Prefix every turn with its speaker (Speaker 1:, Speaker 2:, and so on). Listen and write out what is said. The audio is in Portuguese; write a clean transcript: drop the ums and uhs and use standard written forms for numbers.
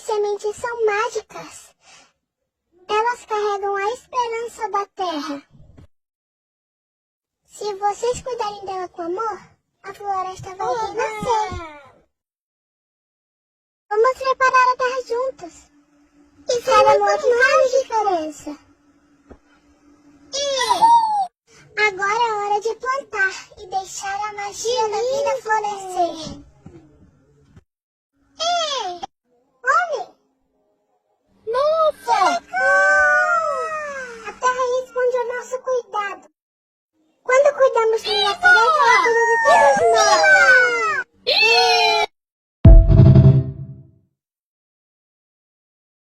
Speaker 1: sementes são mágicas. Elas carregam a esperança da terra. Se vocês cuidarem dela com amor, a floresta vai renascer. Vamos preparar a terra juntos. E cada amor faz diferença. E agora é hora de plantar e deixar a magia da vida florescer.